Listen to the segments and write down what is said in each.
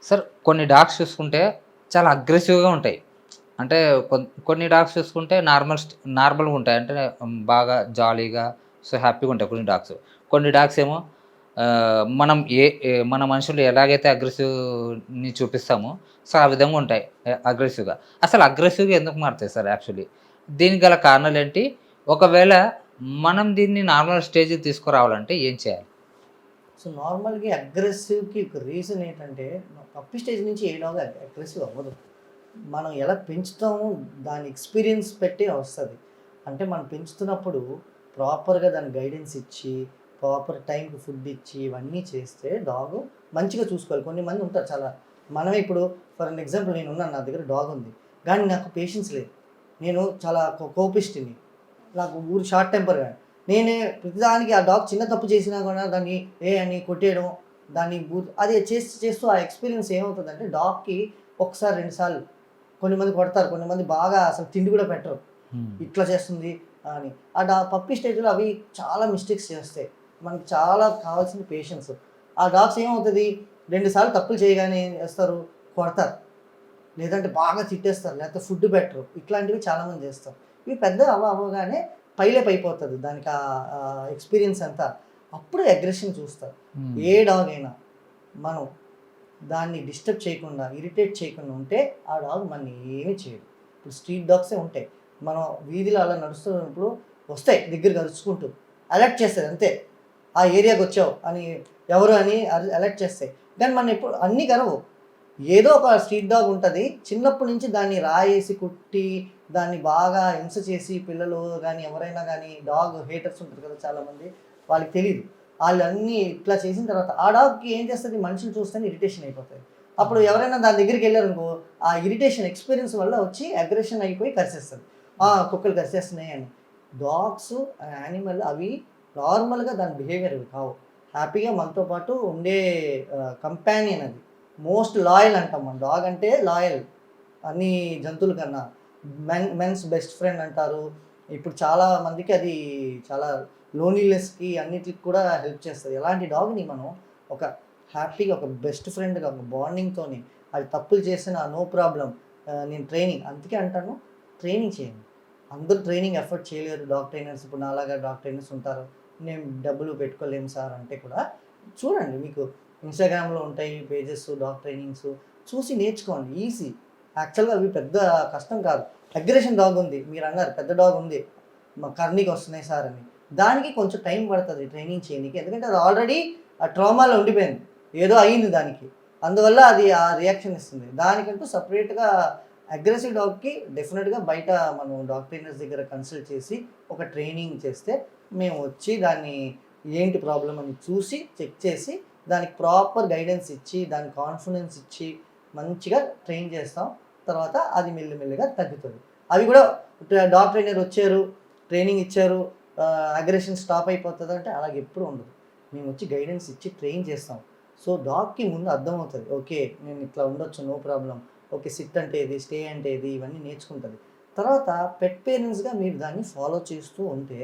Sir కొన్ని dogs చూసుకుంటే చాలా అగ్రెసివ్‌గా ఉంటాయి. అంటే కొన్ని డాగ్స్ చూసుకుంటే నార్మల్‌గా ఉంటాయి. అంటే బాగా జాలీగా హ్యాపీగా ఉంటాయి కొన్ని డాగ్స్. కొన్ని డాగ్స్ ఏమో మనం మన మనుషులు ఎలాగైతే అగ్రెసివ్‌ని చూపిస్తామో ఆ విధంగా ఉంటాయి అగ్రెసివ్‌గా. అసలు అగ్రెసివ్‌గా ఎందుకు మారుతాయి సార్ యాక్చువల్లీ? దీనికి గల కారణాలేంటి? ఒకవేళ మనం దీన్ని నార్మల్ స్టేజ్‌కి తీసుకురావాలంటే ఏం చేయాలి? సో, నార్మల్‌గా అగ్రెసివ్‌కి ఒక రీజన్ ఏంటంటే, పప్పీ స్టేజ్ నుంచి ఏ డాగ్ అగ్రెసివ్ అవ్వదు. మనం ఎలా పెంచుతామో దాని ఎక్స్‌పీరియన్స్ పెట్టే వస్తది. అంటే మనం పెంచుతున్నప్పుడు ప్రాపర్‌గా దానికి గైడెన్స్ ఇచ్చి, ప్రాపర్ టైంకి ఫుడ్ ఇచ్చి, ఇవన్నీ చేస్తే డాగు మంచిగా చూసుకోవాలి. కొంతమంది ఉంటారు చాలా మనమే ఇప్పుడు ఫర్ అన్ ఎగ్జాంపుల్ నేనున్నాను. నా దగ్గర డాగ్ ఉంది. కానీ నాకు పేషెన్స్ లేదు. నేను చాలా కోపిష్టిని. నాకు షార్ట్ టెంపర్ గాని. నేనే ప్రతిదానికి ఆ డాగ్ చిన్న తప్పు చేసినా కూడా దాన్ని అని కొట్టేయడం, దాన్ని అది చేస్తూ చేస్తూ ఆ ఎక్స్‌పీరియన్స్ ఏమవుతదంటే డాగ్‌కి ఒకసారి, 2 సార్లు కొంతమంది కొడతారు. కొంతమంది బాగా అసలు తిండి కూడా పెట్టరు. హ్మ్. ఇట్లా చేస్తుంది అని. ఆ పప్పీ స్టేజ్‌లో అవి చాలా మిస్టేక్స్ చేస్తాయి. మనకి చాలా కావాల్సింది పేషెన్స్. ఆ డాగ్స్ ఏమవుతది 2 సార్లు తప్పులు చేయగానే ఏం చేస్తారు? కొడతారు. లేదంటే బాగా తిట్టేస్తారు. లేకపోతే ఫుడ్ పెట్టరు. ఇట్లాంటివి చాలామంది చేస్తారు. ఇవి పెద్దగా అవ్వగానే పైలప్ అయిపోతది. దానికి ఎక్స్‌పీరియన్స్ అంతా. అప్పుడు అగ్రెషన్ చూస్తారు. హ్మ్. ఏ డాగ్ అయినా మనం దాన్ని డిస్టర్బ్ చేయకుండా, ఇరిటేట్ చేయకుండా ఉంటే ఆ డాగ్ మనల్ని ఏమి చేయదు. ఇప్పుడు స్ట్రీట్ డాగ్సే ఉంటాయి. మనం వీధిలో అలా నడుస్తున్నప్పుడు వస్తాయి దగ్గరికి అరుచుకుంటూ. అలర్ట్ చేస్తది అంతే. ఆ ఏరియాకొచ్చావు అని ఎవరు అని అలర్ట్ చేస్తాయి. కానీ మనం ఎప్పుడు అన్నీ కరవవు. ఏదో ఒక స్ట్రీట్ డాగ్ ఉంటది. చిన్నప్పటి నుంచి దాన్ని రాయేసి, కుట్టి, దాన్ని బాగా హింస చేసి పిల్లలు గానీ, ఎవరైనా గానీ డాగ్ హేటర్స్ ఉంటారు కదా చాలామంది. వాళ్ళకి తెలీదు. ఆళ్ళన్నీ ఇట్లా చేసిన తర్వాత ఆ డాగ్‌కి ఏం చేస్తది మనుషులు చూస్తేనే ఇరిటేషన్ అయిపోతది. అప్పుడు హ్మ్. ఎవరైనా దాని దగ్గరికెళ్లారనుకో, ఆ ఇరిటేషన్ ఎక్స్‌పీరియన్స్ వల్ల వచ్చి అగ్రెషన్ అయిపోయి కరిచేస్తది. కుక్కలు కరిచేస్తున్నాయి అని. డాగ్స్ యానిమల్ అవి నార్మల్‌గా దాని బిహేవియర్ అవి కావు. హ్యాపీగా మనతో పాటు ఉండే కంపానియన్ అది. మోస్ట్ లాయల్ అంటాం మనం. డాగ్ అంటే లాయల్ అన్ని జంతువుల కన్నా. మెన్స్ బెస్ట్ ఫ్రెండ్ అంటారు. ఇప్పుడు చాలా మందికి అది చాలా లోన్లీనెస్‌కి అన్నిట్లికి కూడా హెల్ప్ చేస్తది. ఎలాంటి డాగ్‌ని మనం ఒక హ్యాపీగా ఒక బెస్ట్ ఫ్రెండ్‌గా ఒక బాండింగ్‌తోని అది తప్పులు చేసినా నో ప్రాబ్లమ్ నేను ట్రైనింగ్ అందుకే అంటాను ట్రైనింగ్ చేయండి. అందరూ ట్రైనింగ్ ఎఫర్ట్ చేయలేరు డాగ్ ట్రైనర్స్. ఇప్పుడు నాలాగా డాగ్ ట్రైనర్స్ ఉంటారు. మేము డబ్బులు పెట్టుకోలేము సార్ అంటే కూడా చూడండి మీకు ఇన్‌స్టాగ్రామ్‌లో ఉంటాయి పేజెస్ డాగ్ ట్రైనింగ్స్ చూసి నేర్చుకోండి. ఈజీ. యాక్చువల్‌గా అవి పెద్ద కష్టం కాదు. అగ్రెషన్ డాగ్ ఉంది. మీరన్నారు పెద్ద డాగ్ ఉంది. మా కర్నీకి వస్తున్నాయి సార్ అని. దానికి కొంచెం టైం పడతది ట్రైనింగ్ చేయనీకి. ఎందుకంటే అది ఆల్రెడీ ఆ ట్రామాలో ఉండిపోయింది. ఏదో అయింది దానికి. అందువల్ల అది ఆ రియాక్షన్ ఇస్తుంది. దానికంటూ సెపరేట్‌గా అగ్రెసివ్ డాగ్‌కి డెఫినిట్‌గా బయట మనం డాగ్ ట్రైనర్స్ దగ్గర కన్సల్ట్ చేసి ఒక ట్రైనింగ్ చేస్తే మేము వచ్చి దాన్ని ఏంటి ప్రాబ్లమ్ అని చూసి చెక్ చేసి దానికి ప్రాపర్ గైడెన్స్ ఇచ్చి, దానికి కాన్ఫిడెన్స్ ఇచ్చి మంచిగా ట్రైన్ చేస్తాం. తర్వాత అది మెల్లిమెల్లిగా తగ్గుతది. అవి కూడా డాగ్ ట్రైనర్ వచ్చారు, ట్రైనింగ్ ఇచ్చారు, అగ్రెషన్ స్టాప్ అయిపోతదంటే అలాగెప్పుడు ఉండదు. మేమొచ్చి గైడెన్స్ ఇచ్చి ట్రైన్ చేస్తాం. సో, డాగ్‌కి ముందు అర్థమవుతది. ఓకే. నేను ఇట్లా ఉండొచ్చు నో ప్రాబ్లమ్. ఓకే. సిట్ అంటే ఏది? స్టే అంటే ఏది? ఇవన్నీ నేర్చుకుంటది. తర్వాత పెట్ పేరెంట్స్‌గా మీరు దాన్ని ఫాలో చేస్తూ ఉంటే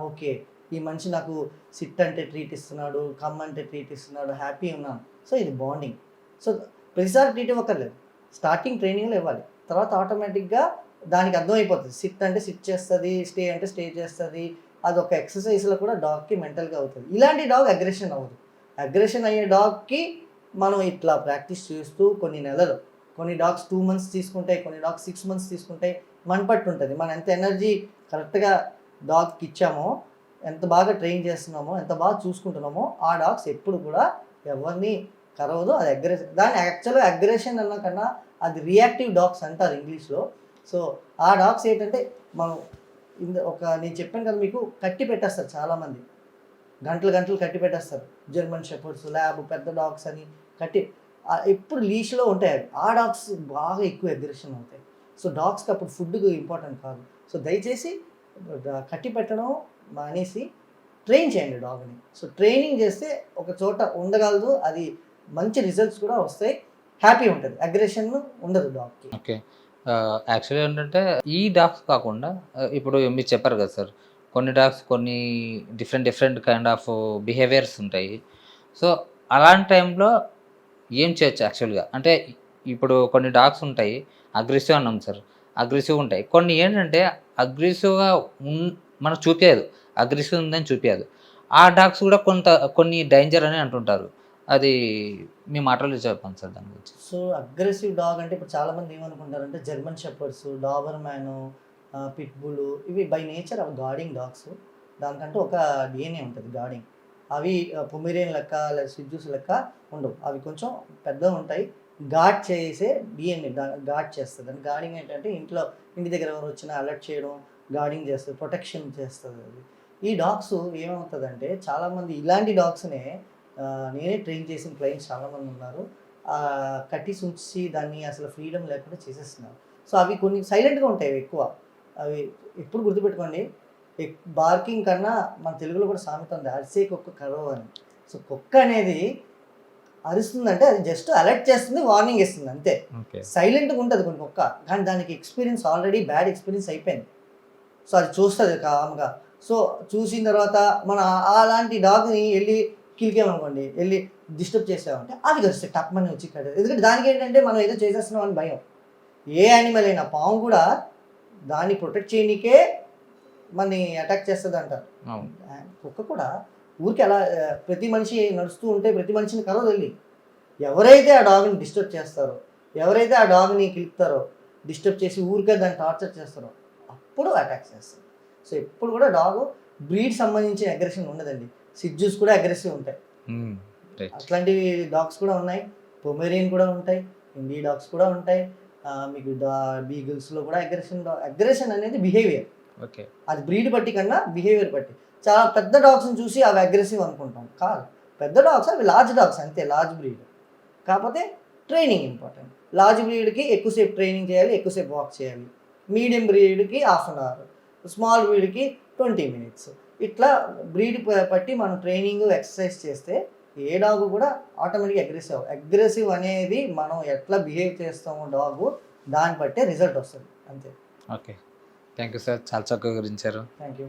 ఓకే. ఈ మనిషి నాకు సిట్ అంటే ట్రీట్ ఇస్తున్నాడు, కమ్ అంటే ట్రీట్ ఇస్తున్నాడు, హ్యాపీ ఉన్నాను. సో, ఇది బాండింగ్. సో, ప్రతిసారి ట్రీట్ ఇవ్వక్కర్లేదు. స్టార్టింగ్ ట్రైనింగ్‌లో ఇవ్వాలి. తర్వాత ఆటోమేటిక్‌గా దానికి అర్థమైపోతది. సిట్ అంటే సిట్ చేస్తది, స్టే అంటే స్టే చేస్తది. అదొక ఎక్సర్‌సైజ్‌లో కూడా డాగ్‌కి మెంటల్‌గా అవుతది. ఇలాంటి డాగ్ అగ్రెషన్ అవ్వదు. అగ్రెషన్ అయ్యే డాగ్‌కి మనం ఇట్లా ప్రాక్టీస్ చేస్తూ కొన్ని నెలలు, కొన్ని డాగ్స్ 2 మంత్స్ తీసుకుంటాయి, కొన్ని డాగ్స్ 6 మంత్స్ తీసుకుంటాయి. మన పట్టు ఉంటది. మనం ఎంత ఎనర్జీ కరెక్ట్‌గా డాగ్‌కి ఇచ్చామో, ఎంత బాగా ట్రైన్ చేస్తున్నామో, ఎంత బాగా చూసుకుంటున్నామో, ఆ డాగ్స్ ఎప్పుడు కూడా ఎవరిని కరవదు. అది దాన్ని యాక్చువల్‌గా అగ్రెషన్ అన్న కన్నా అది రియాక్టివ్ డాగ్స్ అంటారు ఇంగ్లీష్‌లో. సో, ఆ డాగ్స్ ఏంటంటే మనం నేను చెప్పాను కదా మీకు కట్టి పెట్టేస్తారు చాలామంది. గంటలు గంటలు కట్టి పెట్టేస్తారు. జర్మన్ షెపర్డ్స్, ల్యాబ్ పెద్ద డాగ్స్ అని కట్టి ఎప్పుడు లీష్‌లో ఉంటాయి అవి. ఆ డాగ్స్ బాగా ఎక్కువ అగ్రెషన్ అవుతాయి. సో, డాగ్స్‌కి అప్పుడు ఫుడ్ ఇంపార్టెంట్ కాదు. సో, దయచేసి కట్టి పెట్టడం మానేసి ట్రైన్ చేయండి డాగ్‌ని. సో, ట్రైనింగ్ చేస్తే ఒక చోట ఉండగలదు. అది మంచి రిజల్ట్స్ కూడా వస్తాయి. హ్యాపీ ఉంటది. అగ్రెషన్ ఉండదు డాగ్‌కి. ఓకే. యాక్చువల్‌గా ఏంటంటే ఈ డాగ్స్ కాకుండా ఇప్పుడు మీరు చెప్పారు కదా సార్! కొన్ని డాగ్స్ కొన్ని డిఫరెంట్ కైండ్ ఆఫ్ బిహేవియర్స్ ఉంటాయి. సో, అలాంటి టైంలో ఏం చేయొచ్చు యాక్చువల్‌గా? అంటే ఇప్పుడు కొన్ని డాగ్స్ ఉంటాయి. అగ్రెసివ్ అన్నాం సార్. అగ్రెసివ్‌గా ఉంటాయి. కొన్ని ఏంటంటే అగ్రెసివ్‌గా ఉన్ మనకు చూపియదు. అగ్రెసివ్ ఉందని చూపియదు. ఆ డాగ్స్ కూడా కొన్ని డేంజర్ అని అంటుంటారు. అది మీ మాటల్లో చెప్పండి సార్ దాని గురించి? సో, అగ్రెసివ్ డాగ్ అంటే ఇప్పుడు చాలామంది ఏమనుకుంటారంటే జర్మన్ షెపర్డ్స్, డాబర్‌మ్యాను, పిట్‌బుల్ ఇవి బై నేచర్ అవి గార్డింగ్ డాగ్స్. దానికంటూ ఒక డీఎన్ఏ ఉంటది గార్డింగ్. అవి పొమేరియన్ లెక్క లేదా షిట్జూస్ లెక్క ఉండవు. అవి కొంచెం పెద్దగా ఉంటాయి. గార్డ్ చేసే డీఎన్ఏ గార్డ్ చేస్తది. దాని గార్డింగ్ ఏంటంటే ఇంటి దగ్గర ఎవరు వచ్చినా అలర్ట్ చేయడం, గార్డింగ్ చేస్తది. ప్రొటెక్షన్ చేస్తది అది. ఈ డాగ్స్ ఏమవుతదంటే చాలామంది ఇలాంటి డాగ్స్‌నే నేనే ట్రైన్ చేసిన క్లయింట్స్ చాలామంది ఉన్నారు. కట్టేసి ఉంచి దాన్ని అసలు ఫ్రీడమ్ లేకుండా చేసేస్తున్నారు. సో, అవి కొన్ని సైలెంట్‌గా ఉంటాయి ఎక్కువ. అవి ఎప్పుడు గుర్తుపెట్టుకోండి. బార్కింగ్ కన్నా మన తెలుగులో కూడా సామెత ఉంది. అరిసే కుక్క కరవదు అని. సో, కుక్క అనేది అరుస్తుందంటే అది జస్ట్ అలర్ట్ చేస్తుంది, వార్నింగ్ ఇస్తుంది అంతే. ఓకే. సైలెంట్‌గా ఉంటది కొన్ని కుక్క. కానీ దానికి ఎక్స్‌పీరియన్స్ ఆల్రెడీ బ్యాడ్ ఎక్స్‌పీరియన్స్ అయిపోయింది. సో, అది చూస్తది కామ్‌గా. సో, చూసిన తర్వాత మనం అలాంటి డాగ్‌ని ఎళ్లి కిలికామనుకోండి, ఎళ్లి డిస్టర్బ్ చేసామంటే అవి కరుస్తాయి టప్‌మని వచ్చి కడేది. ఎందుకంటే దానికేంటంటే మనం ఏదో చేసేస్తున్నాం అని భయం. ఏ యానిమల్ అయినా పాము కూడా దాన్ని ప్రొటెక్ట్ చేయనీకే మనని అటాక్ చేస్తదంటారు. అవును. కుక్క కూడా ఊరికే అలా ప్రతి మనిషి నడుస్తూ ఉంటే ప్రతి మనిషిని కరవదెళ్ళి. ఎవరైతే ఆ డాగ్‌ని డిస్టర్బ్ చేస్తారో, ఎవరైతే ఆ డాగ్‌ని కిలుకుతారో, డిస్టర్బ్ చేసి ఊరికే దాన్ని టార్చర్ చేస్తారో అప్పుడు అటాక్ చేస్తది. సో, ఎప్పుడు కూడా డాగు బ్రీడ్ సంబంధించిన అగ్రెషన్ ఉండదండి. సిట్జూస్ కూడా అగ్రెసివ్ ఉంటాయి. హ్మ్. రైట్. అట్లాంటి డాగ్స్ కూడా ఉన్నాయి. పొమేరియన్ కూడా ఉంటాయి. హిందీ డాగ్స్ కూడా ఉంటాయి. మీకు బీగిల్స్‌లో కూడా అగ్రెషన్ అనేది బిహేవియర్. ఓకే. అది బ్రీడ్ బట్టి కన్నా బిహేవియర్ బట్టి. చాలా పెద్ద డాగ్స్‌ని చూసి అవి అగ్రెసివ్ అనుకుంటాం. కాదు. పెద్ద డాగ్స్ అవి లార్జ్ డాగ్స్ అంతే లార్జ్ బ్రీడ్. కాకపోతే ట్రైనింగ్ ఇంపార్టెంట్. లార్జ్ బ్రీడ్‌కి ఎక్కువసేపు ట్రైనింగ్ చేయాలి. ఎక్కువసేపు వాక్ చేయాలి. మీడియం బ్రీడ్‌కి హాఫ్ అన్ అవర్. స్మాల్ బ్రీడ్‌కి 20 మినిట్స్. ఇట్లా బ్రీడ్ బట్టి మనం ట్రైనింగ్, ఎక్సర్సైజ్ చేస్తే ఏ డాగ్ కూడా ఆటోమేటిక్‌గా అగ్రెసివ్ అనేది మనం ఎట్లా బిహేవ్ చేస్తామో డాగు దాన్ని బట్టే రిజల్ట్ వస్తది. అంతే. ఓకే. Thank you sir. చాలా చక్కగా వివరించారు. Thank you.